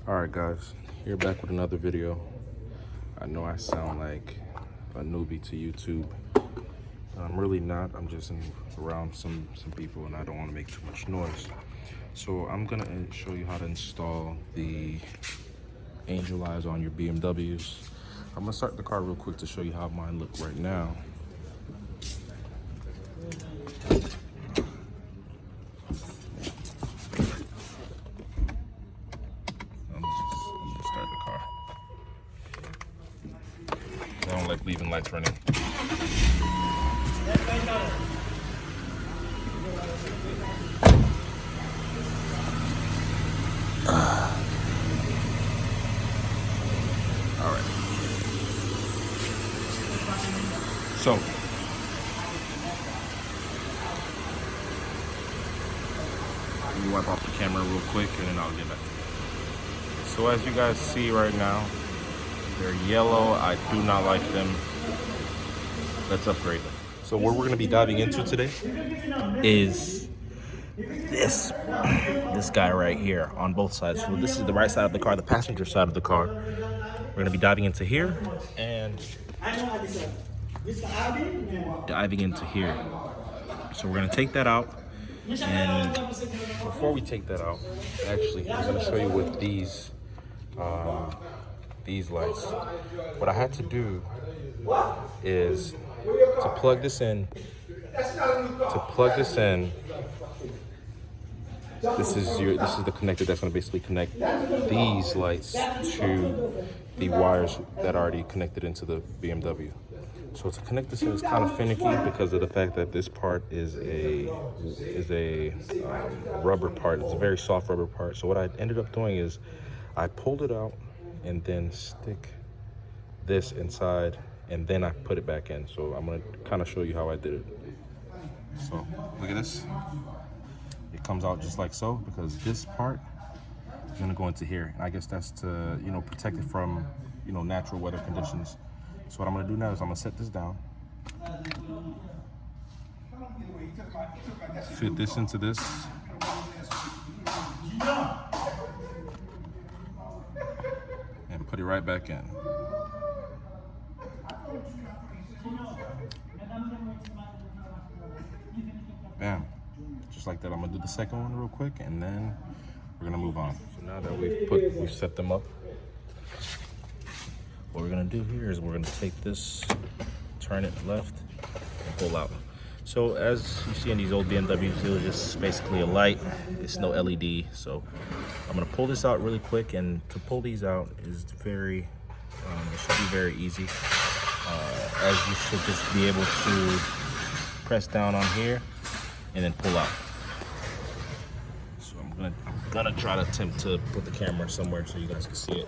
Alright guys, here back with another video. I know I sound like a newbie to YouTube. I'm really not. I'm just around some people and I don't want to make too much noise. So I'm gonna show you how to install the angel eyes on your BMWs. I'm gonna start the car real quick to show you how mine look right now. Start the car. I don't like leaving lights running. All right. So, let me wipe off the camera real quick and then I'll get back. So as you guys see right now, they're yellow. I do not like them. Let's upgrade them. So what we're gonna be diving into today is this guy right here on both sides. So this is the right side of the car, the passenger side of the car. We're gonna be diving into here and diving into here. So we're gonna take that out, and before we take that out, actually, I'm gonna show you what these lights. What I had to do is to plug this in. This is the connector that's going to basically connect these lights to the wires that are already connected into the BMW. So to connect this in is kind of finicky because of the fact that this part is a rubber part. It's a very soft rubber part. So what I ended up doing is I pulled it out and then stick this inside, and then I put it back in. So I'm going to kind of show you how I did it. So look at this. It comes out just like so, because this part is going to go into here. And I guess that's to, protect it from, natural weather conditions. So what I'm going to do now is I'm going to set this down. Fit this into this. And put it right back in. Bam. Just like that. I'm gonna do the second one real quick and then we're gonna move on. So now that we've set them up, what we're gonna do here is we're gonna take this, turn it left, and pull out. So as you see in these old BMWs, it was just basically a light. It's no LED. So I'm gonna pull this out really quick, and to pull these out is very, it should be very easy. As you should just be able to press down on here and then pull out. So I'm gonna try to attempt to put the camera somewhere so you guys can see it.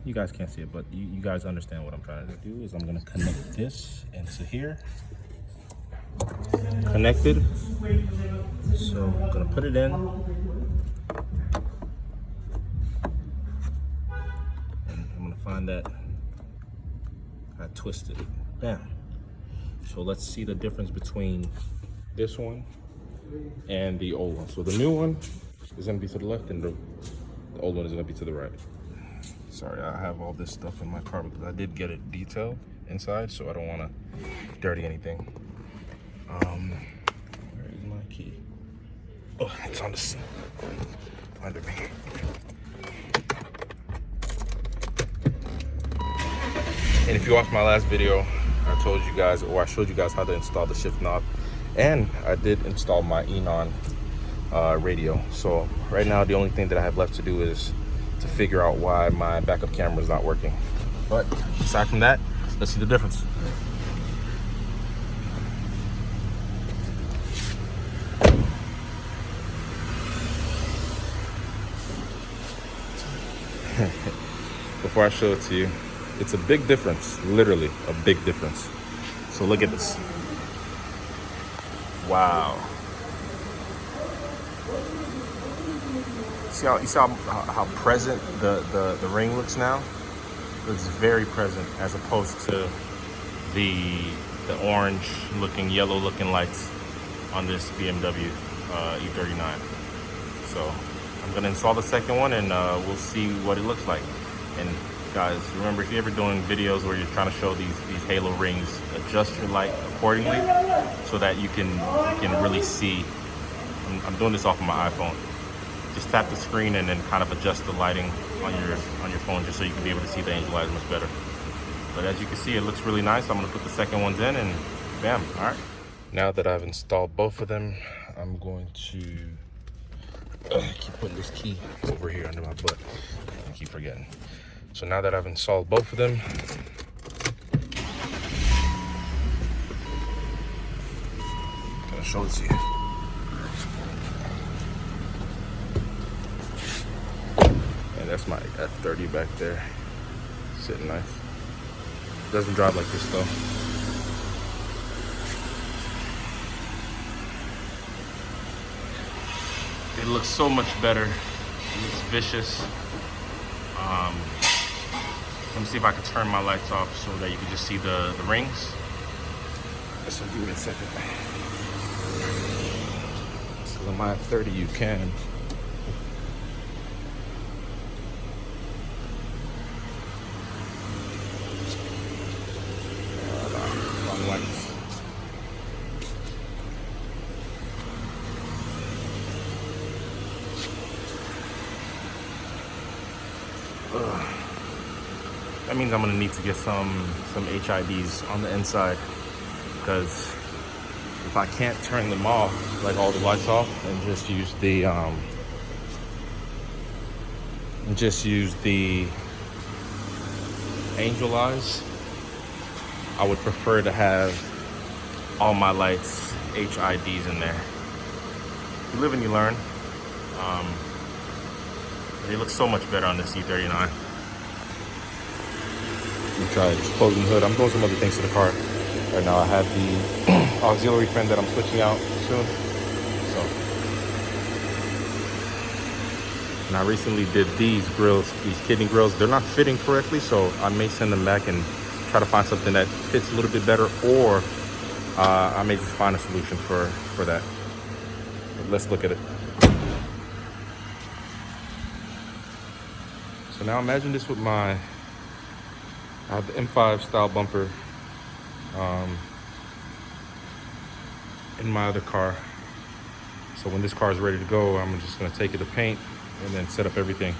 You guys can't see it, but you guys understand what I'm trying to do. Is I'm gonna connect this into here. Connected. So I'm gonna put it in. And I'm gonna find that I twisted it. Bam. So let's see the difference between this one and the old one. So the new one is gonna be to the left and the old one is gonna be to the right. Sorry, I have all this stuff in my car because I did get it detailed inside, so I don't want to dirty anything. Where is my key? Oh, it's on the seat under me. And if you watched my last video, I told you guys, or I showed you guys how to install the shift knob, and I did install my Enon radio. So right now, the only thing that I have left to do is to figure out why my backup camera is not working. But aside from that, let's see the difference. Before I show it to you, it's a big difference, literally a big difference. So look at this. Wow. You see how present the ring looks now? It's very present as opposed to the orange looking, yellow looking lights on this BMW E39. So I'm gonna install the second one and we'll see what it looks like. And guys, remember, if you're ever doing videos where you're trying to show these halo rings, adjust your light accordingly so that you can really see. I'm doing this off of my iPhone. Just tap the screen and then kind of adjust the lighting on your phone just so you can be able to see the angel eyes much better. But as you can see, it looks really nice. I'm gonna put the second ones in and bam, all right. Now that I've installed both of them, I'm going to keep putting this key over here under my butt. I keep forgetting. So now that I've installed both of them, I'm gonna show it to you. And that's my F30 back there, sitting nice. Doesn't drive like this though. It looks so much better. It looks vicious. Let me see if I can turn my lights off so that you can just see the rings. So give me a second. Because on my F30 you can. Wrong lights. That means I'm gonna need to get some HIDs on the inside, because if I can't turn them off, like all the lights off, and just use the angel eyes, I would prefer to have all my lights HIDs in there. You live and you learn. It looks so much better on this E39. Let me try just closing the hood. I'm doing some other things to the car right now. I have the auxiliary fan that I'm switching out soon. So, and I recently did these grills, these kidney grills. They're not fitting correctly, so I may send them back and try to find something that fits a little bit better, or I may just find a solution for that. But let's look at it. So now imagine this with I have the M5 style bumper in my other car. So when this car is ready to go, I'm just gonna take it to paint and then set up everything.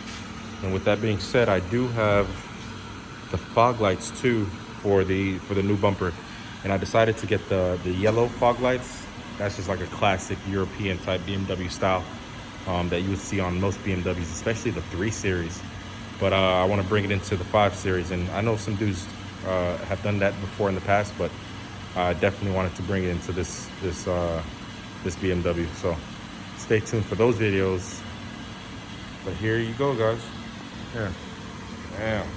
And with that being said, I do have the fog lights too for the new bumper. And I decided to get the yellow fog lights. That's just like a classic European type BMW style that you would see on most BMWs, especially the 3 Series. But I want to bring it into the 5 Series, and I know some dudes have done that before in the past, but I definitely wanted to bring it into this BMW. So stay tuned for those videos. But here you go, guys. Here, damn.